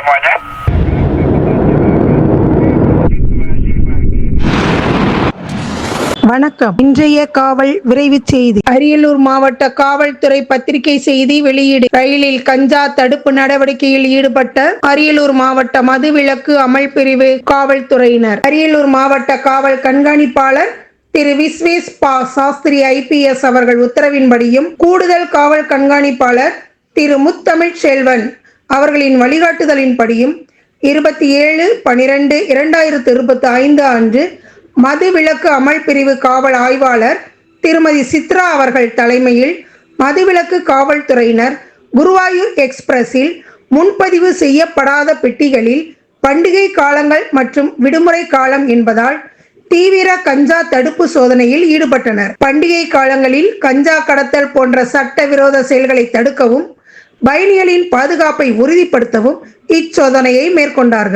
semuanya. வணக்கம். இன்றைய காவல் விரைவு செய்தி. அரியலூர் மாவட்ட காவல்துறை பத்திரிகை செய்தி வெளியீடு. ரயிலில் கஞ்சா தடுப்பு நடவடிக்கையில் ஈடுபட்ட அரியலூர் மாவட்ட மதுவிலக்கு அமல் பிரிவு காவல்துறையினர். அரியலூர் மாவட்ட காவல் கண்காணிப்பாளர் திரு விஸ்வேஸ் பா சாஸ்திரி IPS அவர்கள் உத்தரவின்படியும், கூடுதல் காவல் கண்காணிப்பாளர் திரு முத்தமிழ் செல்வன் அவர்களின் வழிகாட்டுதலின்படியும் 27/12/2025 அன்று மதுவிலக்கு அமல் பிரிவு காவல் ஆய்வாளர் திருமதி சித்ரா அவர்கள் தலைமையில் மதுவிலக்கு காவல்துறையினர் குருவாயூர் எக்ஸ்பிரஸில் முன்பதிவு செய்யப்படாத பெட்டிகளில் பண்டிகை காலங்கள் மற்றும் விடுமுறை காலம் என்பதால் தீவிர கஞ்சா தடுப்பு சோதனையில் ஈடுபட்டனர். பண்டிகை காலங்களில் கஞ்சா கடத்தல் போன்ற சட்டவிரோத செயல்களை தடுக்கவும், பயணிகளின் பாதுகாப்பை உறுதிப்படுத்தவும் இச்சோதனையை மேற்கொண்டார்கள்.